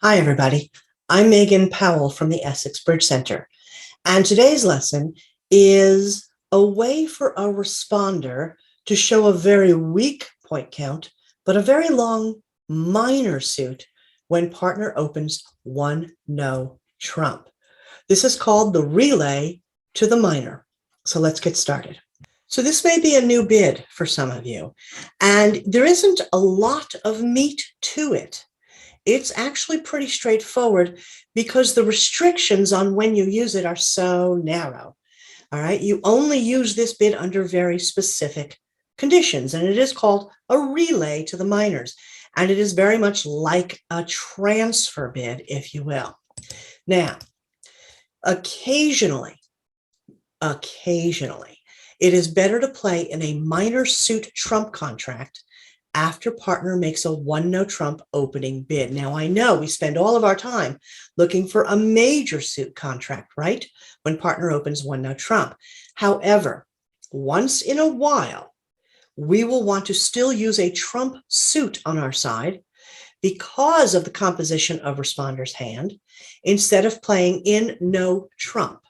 Hi, everybody. I'm Megan Powell from the Essex Bridge Center, and today's lesson is a way for a responder to show a very weak point count, but a very long minor suit when partner opens one no trump. This is called the relay to the minor. So let's get started. So this may be a new bid for some of you, and there isn't a lot of meat to it. It's actually pretty straightforward because the restrictions on when you use it are so narrow. All right, you only use this bid under very specific conditions, and it is called a relay to the minors. And it is very much like a transfer bid, if you will. Now, occasionally, it is better to play in a minor suit trump contract after partner makes a one no trump opening bid. Now, I know we spend all of our time looking for a major suit contract, right? When partner opens one no trump. However, once in a while, we will want to still use a trump suit on our side because of the composition of responder's hand instead of playing in no trump.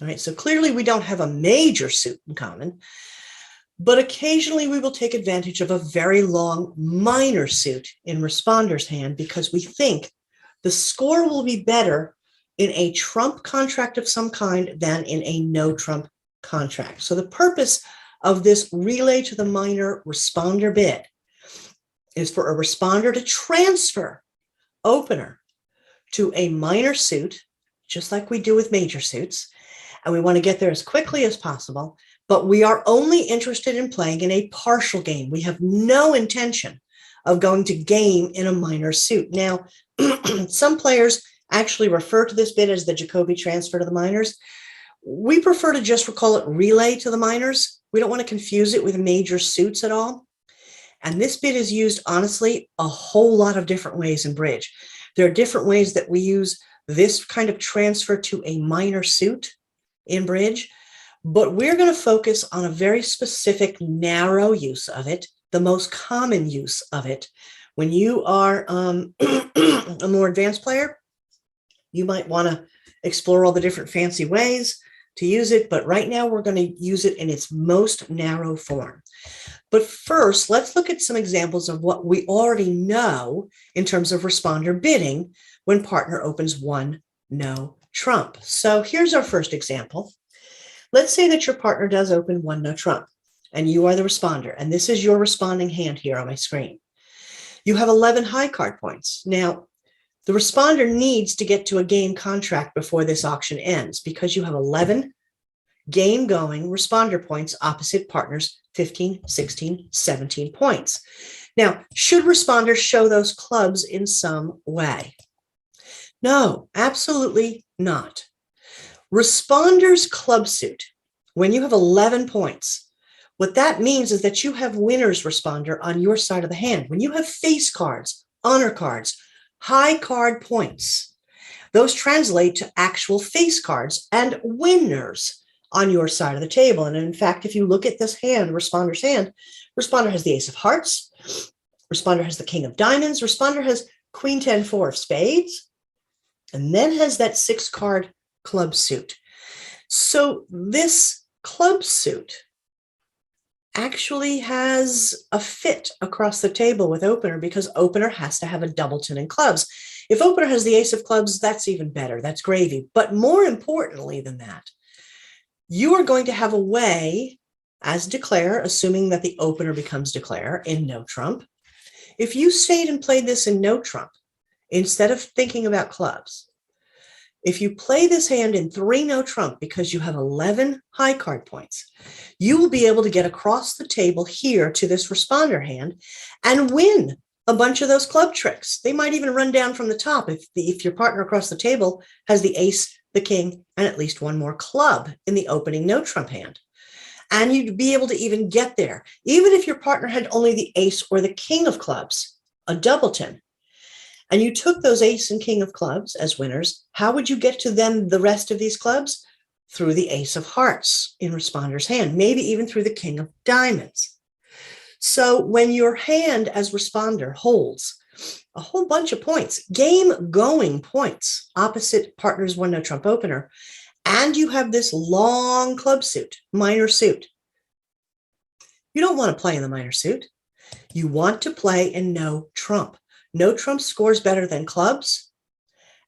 All right, so clearly we don't have a major suit in common, but occasionally we will take advantage of a very long minor suit in responder's hand because we think the score will be better in a trump contract of some kind than in a no trump contract. So the purpose of this relay to the minor responder bid is for a responder to transfer opener to a minor suit, just like we do with major suits. And we want to get there as quickly as possible, but we are only interested in playing in a partial game. We have no intention of going to game in a minor suit. Now, some players actually refer to this bid as the Jacoby transfer to the minors. We prefer to just call it relay to the minors. We don't want to confuse it with major suits at all. And this bid is used, honestly, a whole lot of different ways in bridge. There are different ways that we use this kind of transfer to a minor suit in bridge, but we're going to focus on a very specific narrow use of it, the most common use of it. When you are a more advanced player, you might want to explore all the different fancy ways to use it, but right now we're going to use it in its most narrow form. But first, let's look at some examples of what we already know in terms of responder bidding when partner opens one no trump. So here's our first example. Let's say that your partner does open one no trump and you are the responder, and this is your responding hand here on my screen. You have 11 high card points. Now, the responder needs to get to a game contract before this auction ends because you have 11 game going responder points opposite partners 15, 16, 17 points. Now, should responders show those clubs in some way? No, absolutely not. Responders club suit, when you have 11 points, what that means is that you have winner's responder on your side of the hand. When you have face cards, honor cards, high card points, those translate to actual face cards and winners on your side of the table. And in fact, if you look at this hand, responder's hand, responder has the ace of hearts, responder has the king of diamonds, responder has queen 10, 4 of spades, and then has that 6-card club suit. So this club suit actually has a fit across the table with opener because opener has to have a doubleton in clubs. If opener has the ace of clubs, that's even better. That's gravy. But more importantly than that, you are going to have a way as declare, assuming that the opener becomes declare in no trump. If you stayed and played this in no trump, instead of thinking about clubs, if you play this hand in 3 no trump because you have 11 high card points, you will be able to get across the table here to this responder hand and win a bunch of those club tricks. They might even run down from the top if your partner across the table has the ace, the king, and at least one more club in the opening no trump hand. And you'd be able to even get there, even if your partner had only the ace or the king of clubs, a doubleton, and you took those ace and king of clubs as winners, how would you get to then the rest of these clubs? Through the ace of hearts in responder's hand, maybe even through the king of diamonds. So when your hand as responder holds a whole bunch of points, game going points, opposite partner's one no trump opener, and you have this long club suit, minor suit. You don't want to play in the minor suit. You want to play in no trump. No trump scores better than clubs,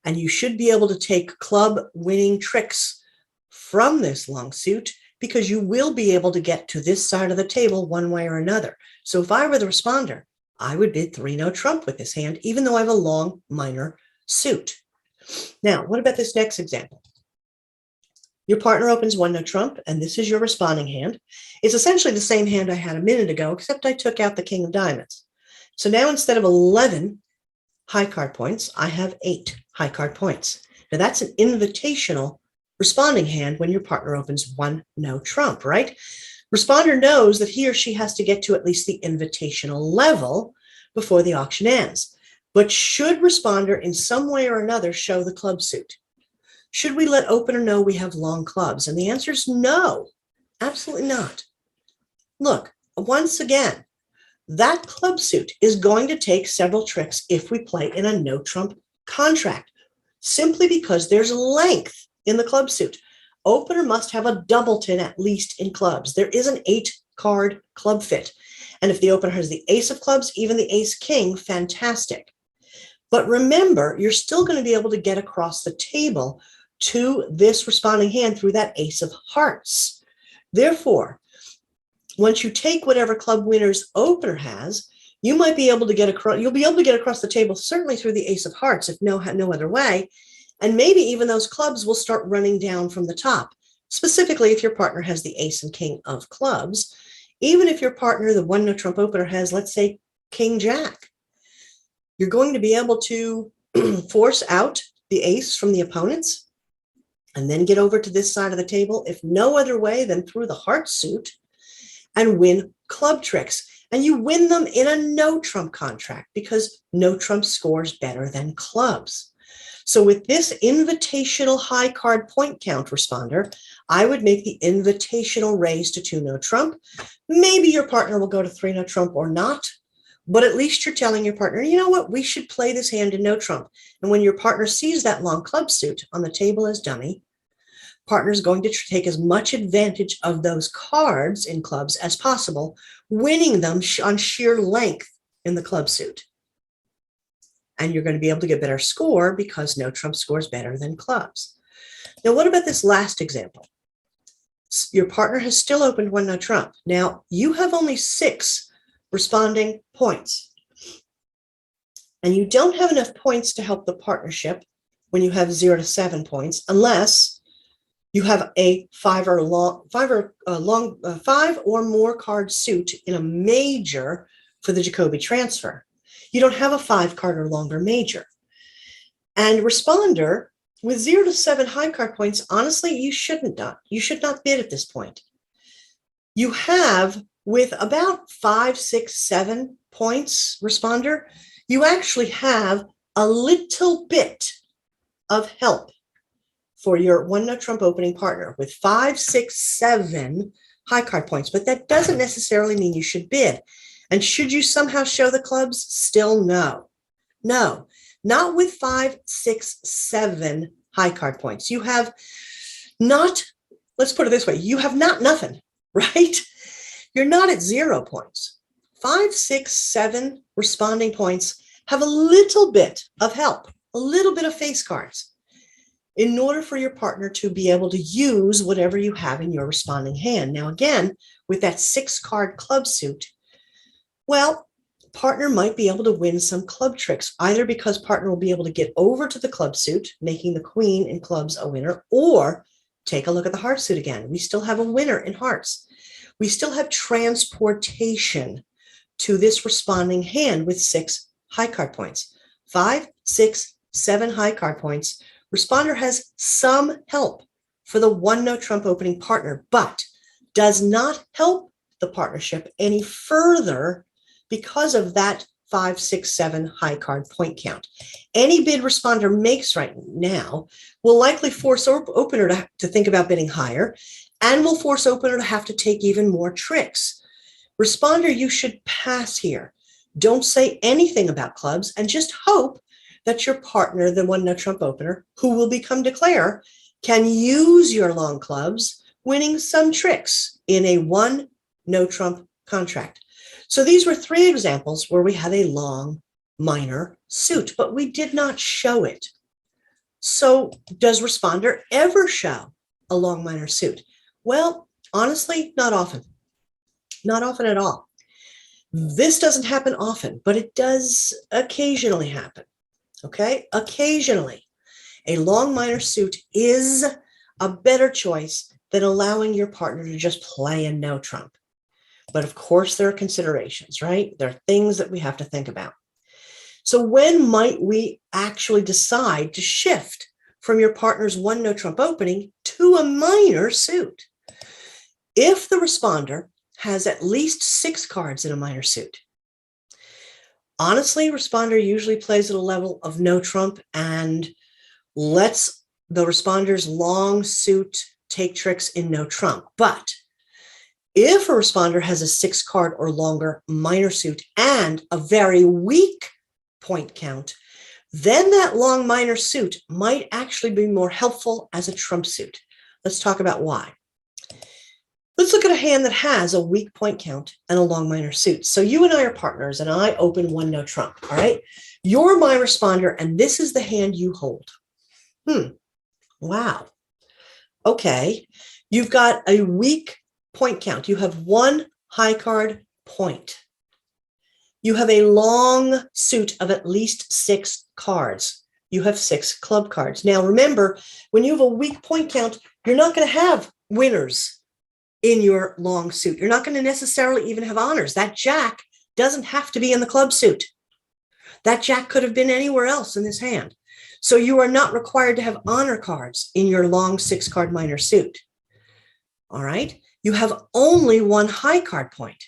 and you should be able to take club winning tricks from this long suit because you will be able to get to this side of the table one way or another. So if I were the responder, I would bid 3 no trump with this hand, even though I have a long minor suit. Now, what about this next example? Your partner opens 1 no trump, and this is your responding hand. It's essentially the same hand I had a minute ago, except I took out the king of diamonds. So now instead of 11 high card points, I have 8 high card points. Now that's an invitational responding hand when your partner opens 1 no trump, right? Responder knows that he or she has to get to at least the invitational level before the auction ends. But should responder in some way or another show the club suit? Should we let opener know we have long clubs? And the answer is no, absolutely not. Look, once again, that club suit is going to take several tricks if we play in a no trump contract, simply because there's length in the club suit. Opener must have a doubleton at least in clubs. There is an 8-card club fit. And if the opener has the ace of clubs, even the ace king, fantastic. But remember, you're still going to be able to get across the table to this responding hand through that ace of hearts. Therefore, once you take whatever club winners opener has, you might be able to get across, you'll be able to get across the table certainly through the ace of hearts, if no other way. And maybe even those clubs will start running down from the top, specifically if your partner has the ace and king of clubs. Even if your partner, the 1 no trump opener, has, let's say, king jack, you're going to be able to force out the ace from the opponents and then get over to this side of the table, if no other way than through the heart suit, and win club tricks. And you win them in a no trump contract because no trump scores better than clubs. So with this invitational high card point count responder, I would make the invitational raise to 2 no trump. Maybe your partner will go to 3 no trump or not, but at least you're telling your partner, you know what, we should play this hand in no trump. And when your partner sees that long club suit on the table as dummy, partner is going to take as much advantage of those cards in clubs as possible, winning them on sheer length in the club suit. And you're going to be able to get better score because no trump scores better than clubs. Now, what about this last example? Your partner has still opened 1 no trump. Now, you have only 6 responding points. And you don't have enough points to help the partnership when you have 0 to 7 points, unless you have a 5 or more card suit in a major for the Jacoby transfer. You don't have a 5-card or longer major. And responder, with 0 to 7 high card points, honestly, you should not bid at this point. You have, with about 5, 6, 7 points, responder, you actually have a little bit of help for your 1 no trump opening partner with 5, 6, 7 high card points. But that doesn't necessarily mean you should bid. And should you somehow show the clubs? Still no. No, not with 5, 6, 7 high card points. You have not, let's put it this way, you have not nothing, right? You're not at 0 points. 5, 6, 7 responding points have a little bit of help, a little bit of face cards, in order for your partner to be able to use whatever you have in your responding hand. Now, again, with that 6-card club suit, well, partner might be able to win some club tricks, either because partner will be able to get over to the club suit, making the queen in clubs a winner, or take a look at the heart suit again. We still have a winner in hearts. We still have transportation to this responding hand with 6 high card points. 5, 6, 7 high card points. Responder has some help for the 1 no trump opening partner, but does not help the partnership any further because of that 5, 6, 7 high card point count. Any bid responder makes right now will likely force opener to think about bidding higher, and will force opener to have to take even more tricks. Responder, you should pass here. Don't say anything about clubs and just hope that your partner, the one no trump opener, who will become declare, can use your long clubs, winning some tricks in a one no trump contract. So these were 3 examples where we had a long minor suit, but we did not show it. So does responder ever show a long minor suit? Well, honestly, not often. Not often at all. This doesn't happen often, but it does occasionally happen. Okay, occasionally. A long minor suit is a better choice than allowing your partner to just play a no trump. But of course, there are considerations, right? There are things that we have to think about. So when might we actually decide to shift from your partner's one no trump opening to a minor suit? If the responder has at least 6 cards in a minor suit. Honestly, responder usually plays at a level of no trump and lets the responder's long suit take tricks in no trump. But if a responder has a 6 card or longer minor suit and a very weak point count, then that long minor suit might actually be more helpful as a trump suit. Let's talk about why. Let's look at a hand that has a weak point count and a long minor suit. So you and I are partners, and I open one no trump, all right? You're my responder, and this is the hand you hold. Wow. Okay. You've got a weak point count. You have 1 high card point. You have a long suit of at least 6 cards. You have 6 club cards. Now, remember, when you have a weak point count, you're not going to have winners in your long suit. You're not going to necessarily even have honors. That jack doesn't have to be in the club suit. That jack could have been anywhere else in this hand. So you are not required to have honor cards in your long 6 card minor suit. All right. You have only 1 high card point.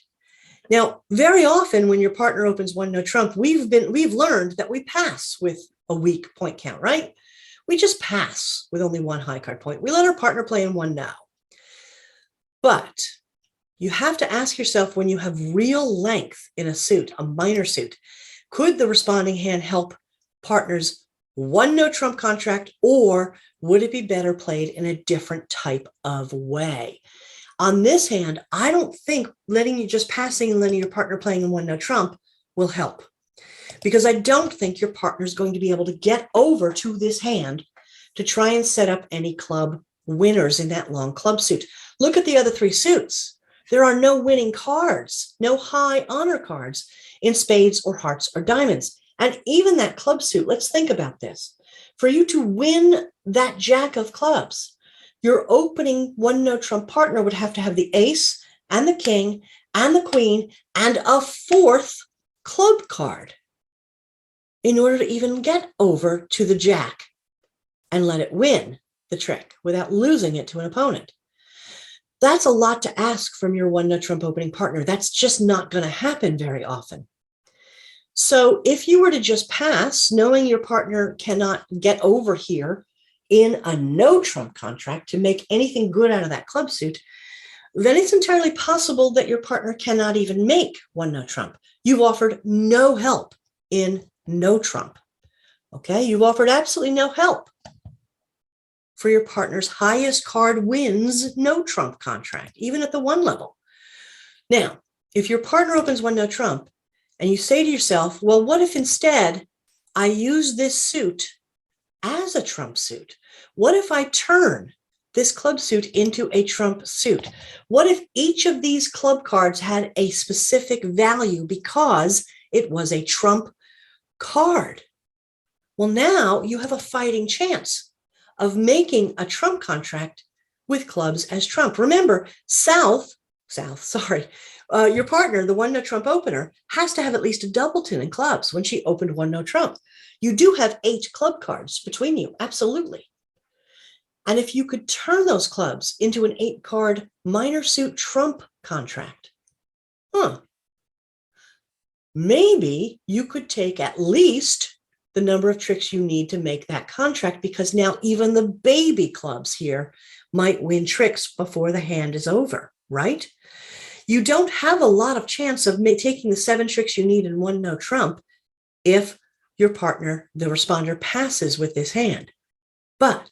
Now, very often when your partner opens one no trump, we've learned that we pass with a weak point count, right? We just pass with only 1 high card point. We let our partner play in 1 no. But you have to ask yourself, when you have real length in a suit, a minor suit, could the responding hand help partners one no trump contract, or would it be better played in a different type of way? On this hand, I don't think letting you just passing and letting your partner playing in one no trump will help, because I don't think your partner is going to be able to get over to this hand to try and set up any club winners in that long club suit. Look at the other 3 suits. There are no winning cards, no high honor cards in spades or hearts or diamonds. And even that club suit, let's think about this. For you to win that jack of clubs, your opening one no trump partner would have to have the ace and the king and the queen and a 4th club card in order to even get over to the jack and let it win the trick without losing it to an opponent. That's a lot to ask from your one no trump opening partner. That's just not going to happen very often. So if you were to just pass, knowing your partner cannot get over here in a no trump contract to make anything good out of that club suit, then it's entirely possible that your partner cannot even make one no trump. You've offered no help in no trump. Okay, you've offered absolutely no help for your partner's highest card wins no trump contract, even at the 1 level. Now, if your partner opens one no trump and you say to yourself, well, what if instead I use this suit as a trump suit? What if I turn this club suit into a trump suit? What if each of these club cards had a specific value because it was a trump card? Well, now you have a fighting chance of making a trump contract with clubs as trump. Remember, your partner, the one no trump opener, has to have at least a doubleton in clubs when she opened one no trump. You do have 8 club cards between you, absolutely. And if you could turn those clubs into an 8-card minor suit trump contract, maybe you could take at least the number of tricks you need to make that contract, because now even the baby clubs here might win tricks before the hand is over, right? You don't have a lot of chance of taking the 7 tricks you need in one no trump if your partner, the responder, passes with this hand. But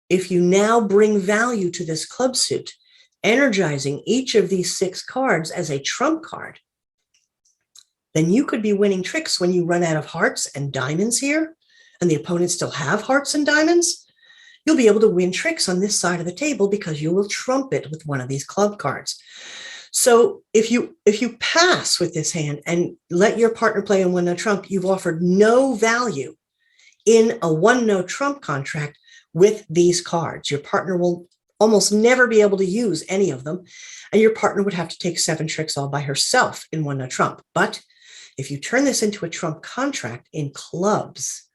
if you now bring value to this club suit, energizing each of these 6 cards as a trump card, then you could be winning tricks when you run out of hearts and diamonds here, and the opponents still have hearts and diamonds. You'll be able to win tricks on this side of the table because you will trump it with one of these club cards. So if you pass with this hand and let your partner play in one no trump, you've offered no value in a one no trump contract with these cards. Your partner will almost never be able to use any of them, and your partner would have to take 7 tricks all by herself in one no trump. But if you turn this into a trump contract in clubs,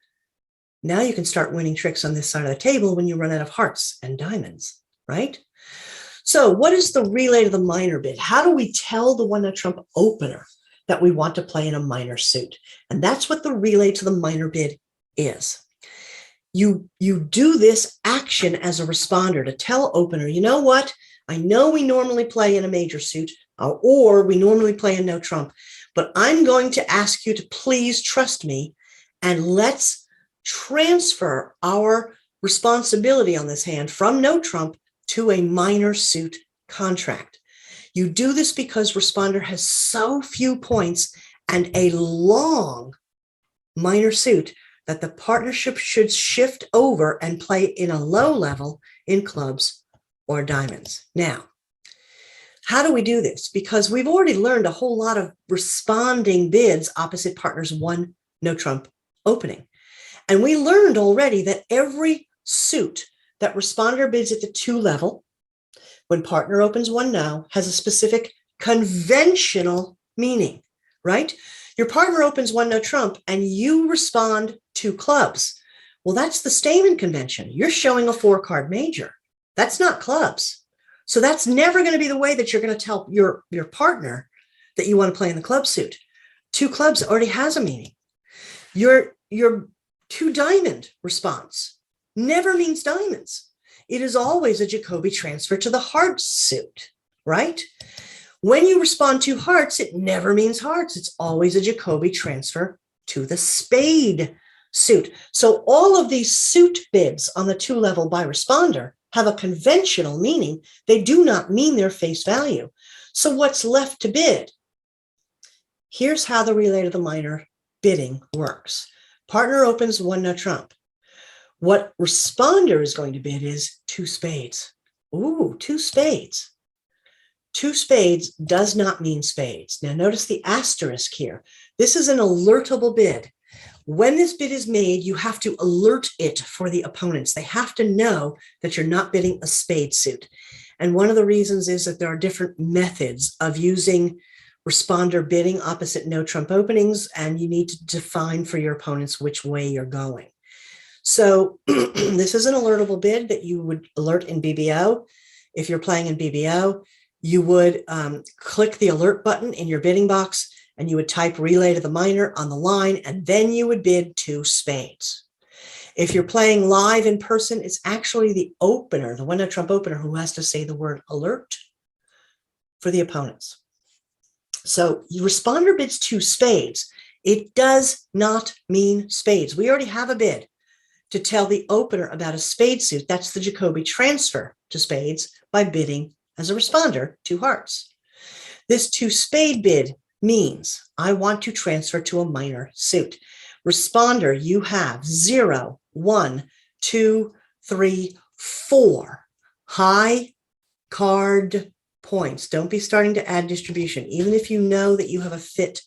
now you can start winning tricks on this side of the table when you run out of hearts and diamonds, right? So what is the relay to the minor bid? How do we tell the one no trump opener that we want to play in a minor suit? And that's what the relay to the minor bid is. You do this action as a responder to tell opener, you know what? I know we normally play in a major suit, or we normally play in no trump, but I'm going to ask you to please trust me, and let's transfer our responsibility on this hand from no trump to a minor suit contract. You do this because responder has so few points and a long minor suit that the partnership should shift over and play in a low level in clubs or diamonds. Now, how do we do this? Because we've already learned a whole lot of responding bids opposite partners one no trump opening. And we learned already that every suit that responder bids at the 2 level, when partner opens one no, has a specific conventional meaning, right? Your partner opens one no trump and you respond 2 clubs. Well, that's the Stamen convention. You're showing a 4-card major. That's not clubs. So that's never going to be the way that you're going to tell your partner that you want to play in the club suit. 2 clubs already has a meaning. Your 2 diamond response never means diamonds. It is always a Jacoby transfer to the hearts suit, right? When you respond 2 hearts, it never means hearts. It's always a Jacoby transfer to the spade suit. So all of these suit bids on the 2 level by responder have a conventional meaning. They do not mean their face value. So what's left to bid? Here's how the relay to the minor bidding works. Partner opens one no trump. What responder is going to bid is 2 spades. Ooh, 2 spades. 2 spades does not mean spades. Now notice the asterisk here. This is an alertable bid. When this bid is made, you have to alert it for the opponents. They have to know that you're not bidding a spade suit. And one of the reasons is that there are different methods of using responder bidding opposite no trump openings, and you need to define for your opponents which way you're going. So this is an alertable bid that you would alert in BBO. If you're playing in BBO, you would click the alert button in your bidding box and you would type relay to the minor on the line, and then you would bid 2 spades. If you're playing live in person, it's actually the opener, the one no trump opener, who has to say the word alert for the opponents. So responder bids 2 spades. It does not mean spades. We already have a bid to tell the opener about a spade suit. That's the Jacoby transfer to spades by bidding as a responder 2 hearts. This 2 spade bid means I want to transfer to a minor suit. Responder, you have 0, 1, 2, 3, 4 high card points. Don't be starting to add distribution, even if you know that you have a fit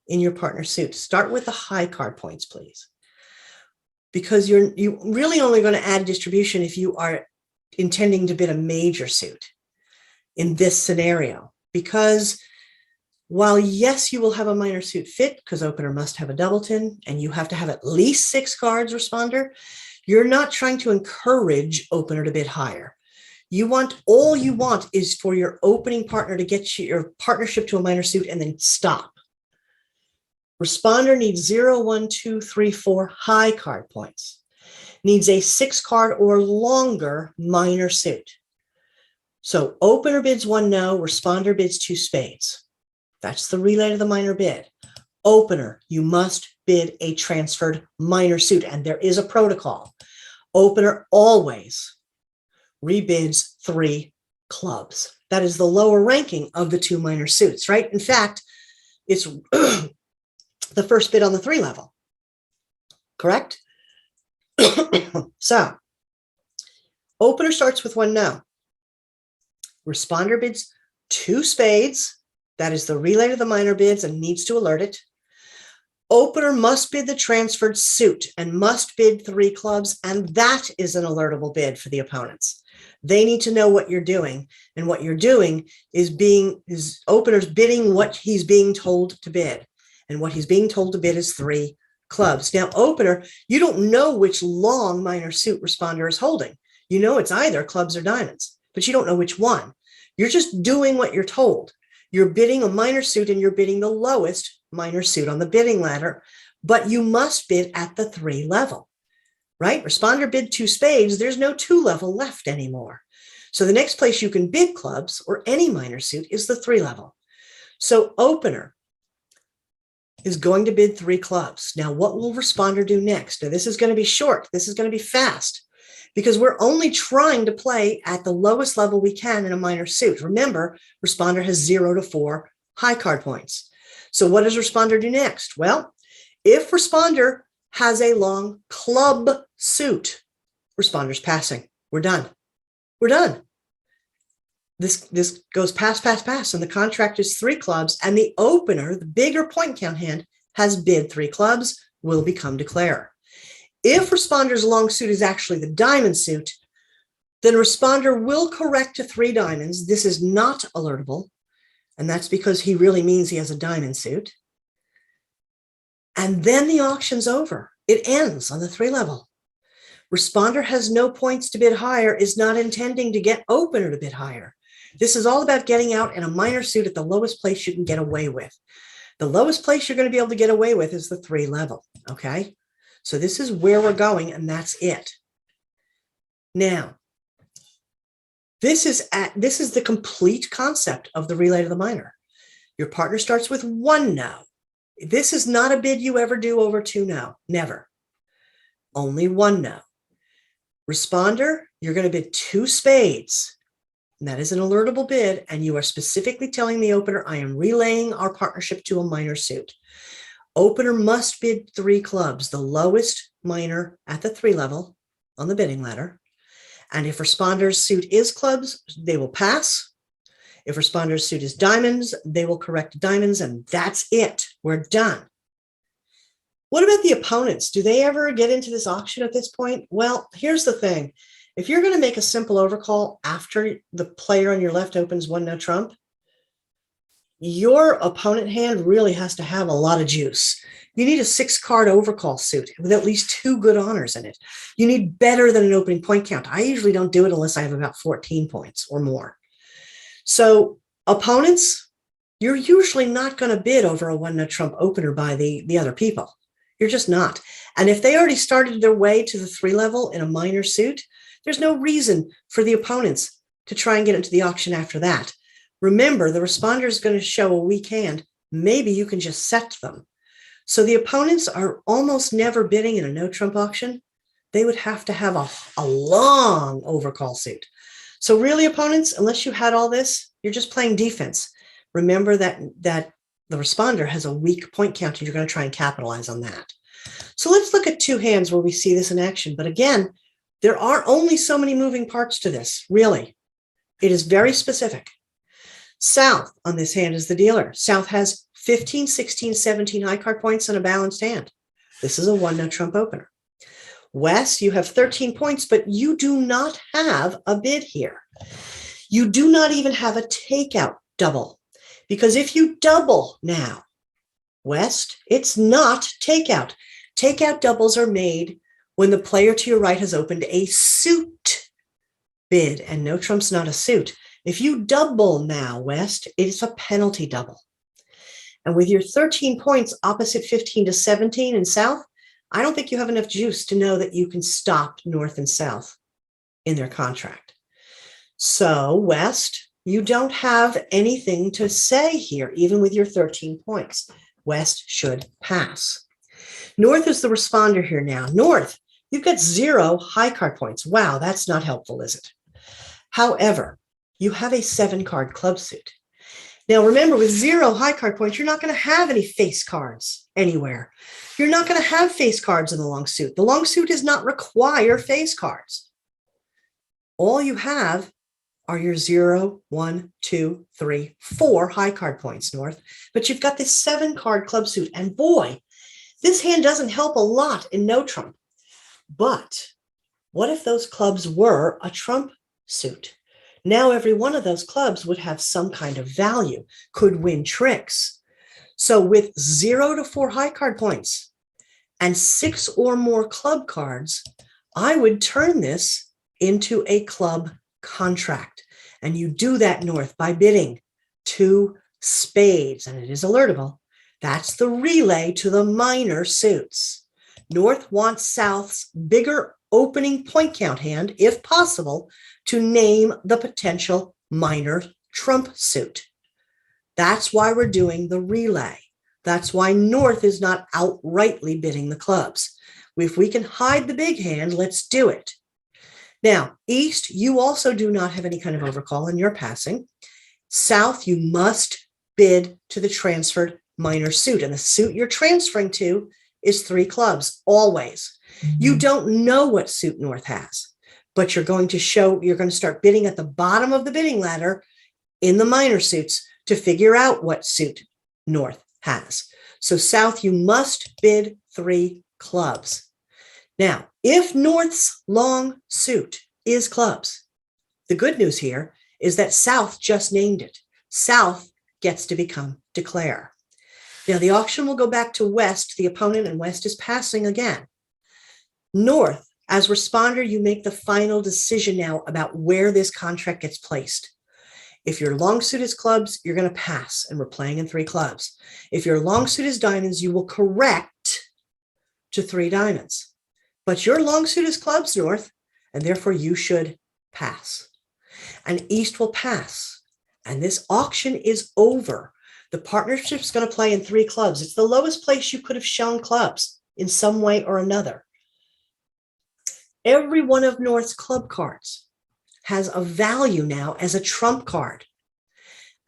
in your partner suit. Start with the high card points, please, because you're really only going to add distribution if you are intending to bid a major suit in this scenario. Because while yes, you will have a minor suit fit because opener must have a doubleton and you have to have at least 6 cards responder, you're not trying to encourage opener to bid higher. All you want is for your opening partner to get your partnership to a minor suit and then stop. Responder needs 0, 1, 2, 3, 4 high card points. Needs a 6 card or longer minor suit. So opener bids 1 no, responder bids 2 spades. That's the relay to the minor bid. Opener, you must bid a transferred minor suit, and there is a protocol. Opener always rebids 3 clubs. That is the lower ranking of the 2 minor suits, right? In fact, it's the first bid on the 3 level, correct? So, opener starts with 1 no. Responder bids 2 spades. That is the relay to the minor bids and needs to alert it. Opener must bid the transferred suit and must bid 3 clubs, and that is an alertable bid for the opponents. They need to know what you're doing, and what you're doing is opener's bidding what he's being told to bid, and what he's being told to bid is 3 clubs. Now, opener, you don't know which long minor suit responder is holding. You know it's either clubs or diamonds, but you don't know which one. You're just doing what you're told. You're bidding a minor suit and you're bidding the lowest minor suit on the bidding ladder, but you must bid at the 3 level, right? Responder bid 2 spades. There's no 2 level left anymore. So the next place you can bid clubs or any minor suit is the 3 level. So opener is going to bid 3 clubs. Now, what will responder do next? Now, this is going to be short. This is going to be fast because we're only trying to play at the lowest level we can in a minor suit. Remember, responder has 0 to 4 high card points. So what does responder do next? Well, if responder has a long club suit, responder's passing. We're done. We're done. This goes pass, and the contract is 3 clubs, and the opener, the bigger point count hand, has bid 3 clubs, will become declarer. If responder's long suit is actually the diamond suit, then responder will correct to 3 diamonds. This is not alertable, and that's because he really means he has a diamond suit. And then the auction's over. It ends on the 3 level. Responder has no points to bid higher, is not intending to get opener to bid higher. This is all about getting out in a minor suit at the lowest place you can get away with. The lowest place you're going to be able to get away with is the 3 level, okay? So this is where we're going, and that's it. Now, this is the complete concept of the relay to the minor. Your partner starts with 1 no. This is not a bid you ever do over 2 no, never. Only 1 no. Responder, you're going to bid 2 spades. And that is an alertable bid, and you are specifically telling the opener, I am relaying our partnership to a minor suit. Opener must bid 3 clubs, the lowest minor at the 3 level on the bidding ladder. And if responder's suit is clubs, they will pass. If responder's suit is diamonds, they will correct diamonds, and that's it. We're done. What about the opponents? Do they ever get into this auction at this point? Well, here's the thing. If you're going to make a simple overcall after the player on your left opens 1 no trump, your opponent hand really has to have a lot of juice. You need a 6-card overcall suit with at least 2 good honors in it. You need better than an opening point count. I usually don't do it unless I have about 14 points or more. So opponents, you're usually not going to bid over a 1 no trump opener by the other people. You're just not. And if they already started their way to the 3 level in a minor suit, there's no reason for the opponents to try and get into the auction after that. Remember, the responder is going to show a weak hand. Maybe you can just set them. So the opponents are almost never bidding in a no trump auction. They would have to have a long overcall suit. So really, opponents, unless you had all this, you're just playing defense. Remember that the responder has a weak point count, and you're going to try and capitalize on that. So let's look at 2 hands where we see this in action. But again, there are only so many moving parts to this, really. It is very specific. South on this hand is the dealer. South has 15, 16, 17 high card points and a balanced hand. This is a 1 no trump opener. West, you have 13 points, but you do not have a bid here. You do not even have a takeout double, because if you double now, West, it's not takeout. Takeout doubles are made when the player to your right has opened a suit bid, and no trump's not a suit. If you double now, West, it's a penalty double. And with your 13 points opposite 15 to 17 in South, I don't think you have enough juice to know that you can stop North and South in their contract. So West, you don't have anything to say here, even with your 13 points. West should pass. North is the responder here now. North, you've got 0 high card points. Wow, that's not helpful, is it? However, you have a 7-card club suit. Now, remember, with 0 high card points, you're not going to have any face cards anywhere. You're not going to have face cards in the long suit. The long suit does not require face cards. All you have are your 0, 1, 2, 3, 4 high card points, North. But you've got this 7-card club suit. And boy, this hand doesn't help a lot in no trump. But what if those clubs were a trump suit? Now every one of those clubs would have some kind of value, could win tricks. So with 0 to 4 high card points and 6 or more club cards, I would turn this into a club contract. And you do that, North, by bidding 2 spades, and it is alertable. That's the relay to the minor suits. North wants South's bigger opening point count hand, if possible, to name the potential minor trump suit. That's why we're doing the relay. That's why North is not outrightly bidding the clubs. If we can hide the big hand, let's do it. Now, East, you also do not have any kind of overcall in your passing. South, you must bid to the transferred minor suit, and the suit you're transferring to is 3 clubs, always. You don't know what suit North has, but you're going to start bidding at the bottom of the bidding ladder in the minor suits to figure out what suit North has. So South, you must bid 3 clubs. Now, if North's long suit is clubs, the good news here is that South just named it. South gets to become declare. Now, the auction will go back to West, the opponent, and West is passing again. North, as responder, you make the final decision now about where this contract gets placed. If your long suit is clubs, you're going to pass, and we're playing in 3 clubs. If your long suit is diamonds, you will correct to 3 diamonds. But your long suit is clubs, North, and therefore you should pass. And East will pass, and this auction is over. The partnership's going to play in 3 clubs. It's the lowest place you could have shown clubs in some way or another. Every one of North's club cards has a value now as a trump card.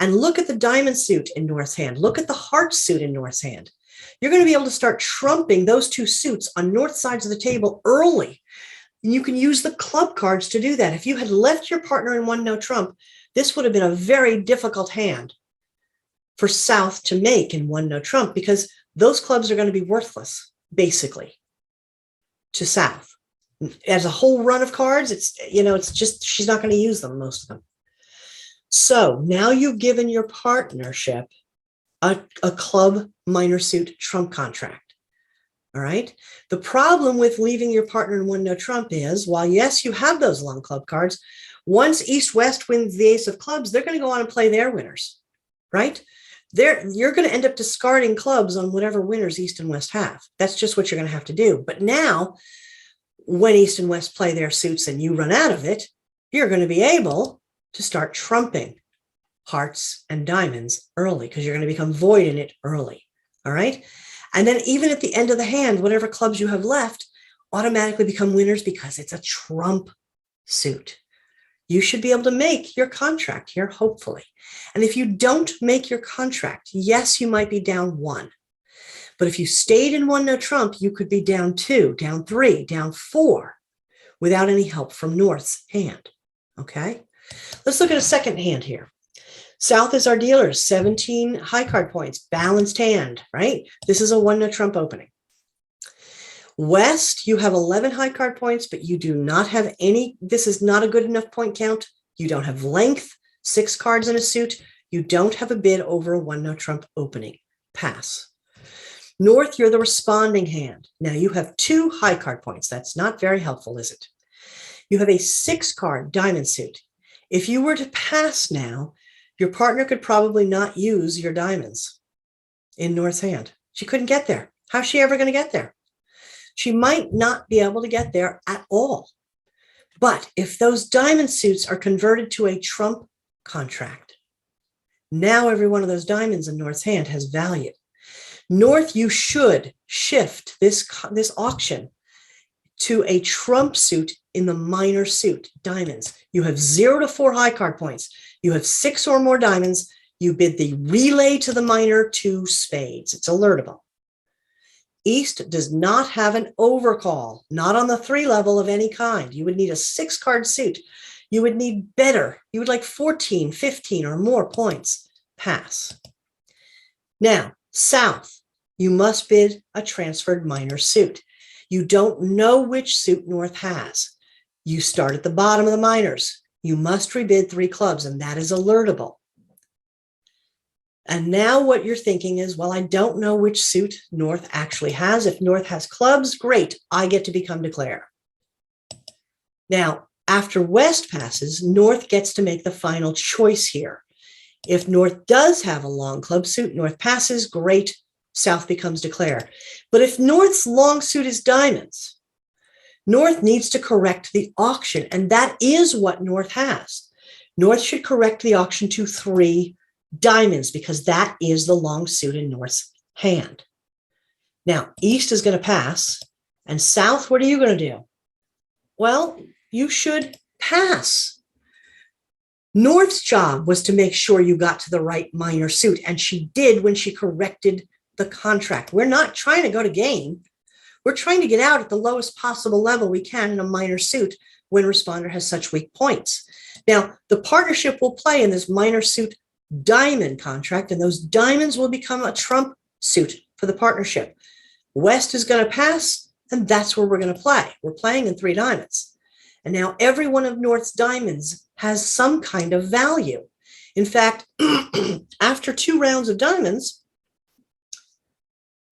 And look at the diamond suit in North's hand. Look at the heart suit in North's hand. You're going to be able to start trumping those 2 suits on North sides of the table early. And you can use the club cards to do that. If you had left your partner in 1 no trump, this would have been a very difficult hand for South to make in 1 no trump, because those clubs are going to be worthless, basically, to South. As a whole run of cards, it's just, she's not going to use them, most of them. So now you've given your partnership a club minor suit trump contract. All right. The problem with leaving your partner in 1 no trump is, while yes, you have those long club cards, once East West wins the ace of clubs, they're going to go on and play their winners, right? You're going to end up discarding clubs on whatever winners East and West have. That's just what you're going to have to do. But now, when East and West play their suits and you run out of it, you're going to be able to start trumping hearts and diamonds early, because you're going to become void in it early. All right. And then even at the end of the hand, whatever clubs you have left automatically become winners because it's a trump suit. You should be able to make your contract here, hopefully. And if you don't make your contract, yes, you might be down 1. But if you stayed in 1 no trump, you could be down 2, down 3, down 4 without any help from North's hand. Okay. Let's look at a second hand here. South is our dealers, 17 high card points, balanced hand, right? This is a 1 no trump opening. West, you have 11 high card points, but you do not have any. This is not a good enough point count. You don't have length, 6 cards in a suit. You don't have a bid over a 1 no trump opening. Pass. North, you're the responding hand. Now you have 2 high card points. That's not very helpful, is it? You have a 6 card diamond suit. If you were to pass now, your partner could probably not use your diamonds in North's hand. She couldn't get there. How's she ever going to get there? She might not be able to get there at all, But if those diamond suits are converted to a trump contract, now every one of those diamonds in North's hand has value. North, you should shift this auction to a trump suit in the minor suit, diamonds. You have 0 to 4 high card points. You have 6 or more diamonds. You bid the relay to the minor 2 spades. It's alertable. East does not have an overcall, not on the 3 level of any kind. You would need a 6 card suit. You would need better. You would like 14, 15 or more points. Pass. Now, South, you must bid a transferred minor suit. You don't know which suit North has. You start at the bottom of the minors. You must rebid 3 clubs, and that is alertable. And now what you're thinking is, well, I don't know which suit North actually has. If North has clubs, great, I get to become declare. Now, after West passes, North gets to make the final choice here. If North does have a long club suit, North passes, great, South becomes declare. But if North's long suit is diamonds, North needs to correct the auction, and that is what North has. North should correct the auction to 3 diamonds because that is the long suit in North's hand. Now, East is going to pass, and South, what are you going to do? Well, you should pass. North's job was to make sure you got to the right minor suit, and she did when she corrected the contract. We're not trying to go to game. We're trying to get out at the lowest possible level we can in a minor suit when responder has such weak points. Now, the partnership will play in this minor suit diamond contract, and those diamonds will become a trump suit for the partnership. West is going to pass, and that's where we're going to play. We're playing in 3 diamonds. And now every one of North's diamonds has some kind of value. In fact, after 2 rounds of diamonds,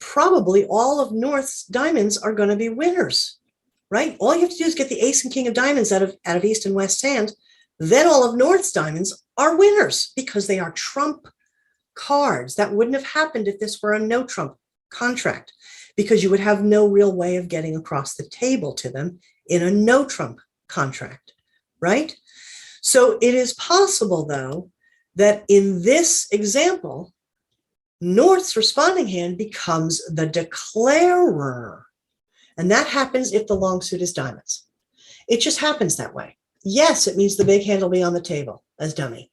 probably all of North's diamonds are going to be winners, right? All you have to do is get the ace and king of diamonds out of East and West's hand. Then all of North's diamonds are winners because they are trump cards. That wouldn't have happened if this were a no trump contract, because you would have no real way of getting across the table to them in a no trump contract, right? So it is possible, though, that in this example, North's responding hand becomes the declarer. And that happens if the long suit is diamonds. It just happens that way. Yes, it means the big hand will be on the table as dummy.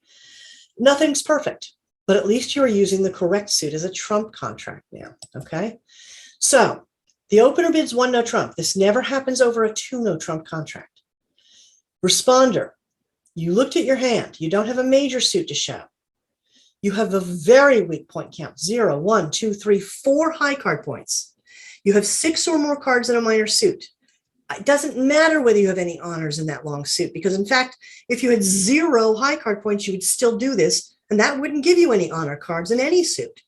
Nothing's perfect, but at least you are using the correct suit as a trump contract now, okay? So the opener bids 1 no trump. This never happens over a 2 no trump contract. Responder, you looked at your hand. You don't have a major suit to show. You have a very weak point count, 0, 1, 2, 3, 4 high card points. You have 6 or more cards in a minor suit. It doesn't matter whether you have any honors in that long suit, because in fact, if you had 0 high card points, you would still do this, and that wouldn't give you any honor cards in any suit.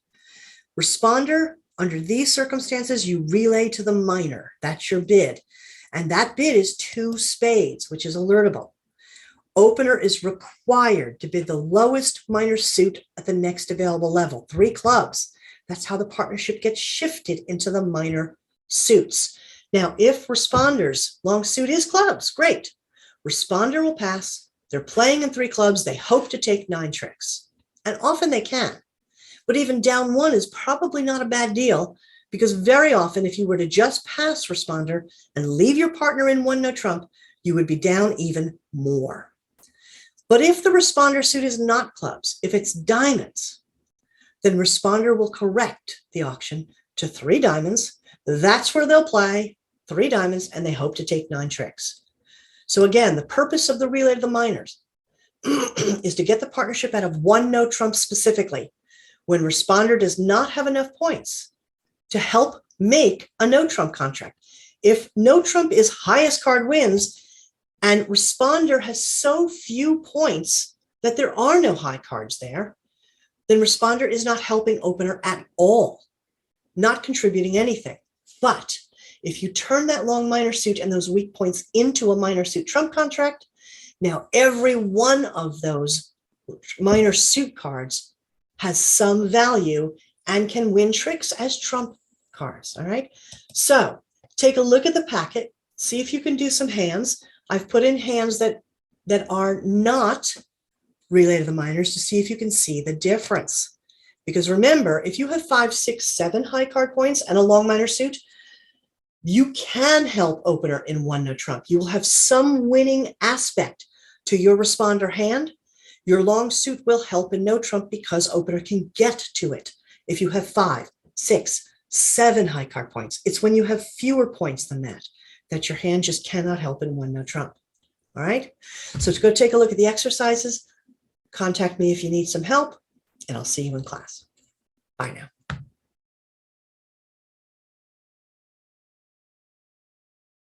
Responder, under these circumstances, you relay to the minor. That's your bid. And that bid is 2 spades, which is alertable. Opener is required to bid the lowest minor suit at the next available level, 3 clubs. That's how the partnership gets shifted into the minor suits. Now, if responder's long suit is clubs, great. Responder will pass. They're playing in 3 clubs. They hope to take 9 tricks. And often they can. But even down 1 is probably not a bad deal, because very often if you were to just pass responder and leave your partner in 1 no trump, you would be down even more. But if the responder suit is not clubs, if it's diamonds, then responder will correct the auction to 3 diamonds. That's where they'll play 3 diamonds, and they hope to take 9 tricks. So again, the purpose of the relay to the minors is to get the partnership out of 1 no trump specifically, when responder does not have enough points to help make a no trump contract. If no trump is highest card wins, and responder has so few points that there are no high cards there, then responder is not helping opener at all, not contributing anything. But if you turn that long minor suit and those weak points into a minor suit trump contract, now every one of those minor suit cards has some value and can win tricks as trump cards, all right? So take a look at the packet, see if you can do some hands. I've put in hands that are not relay to the minors to see if you can see the difference. Because remember, if you have 5, 6, 7 high card points and a long minor suit, you can help opener in one no trump. You will have some winning aspect to your responder hand. Your long suit will help in no trump because opener can get to it. If you have 5, 6, 7 high card points, it's when you have fewer points than that your hand just cannot help in one no trump. All right. So to go take a look at the exercises, contact me if you need some help, and I'll see you in class. Bye now.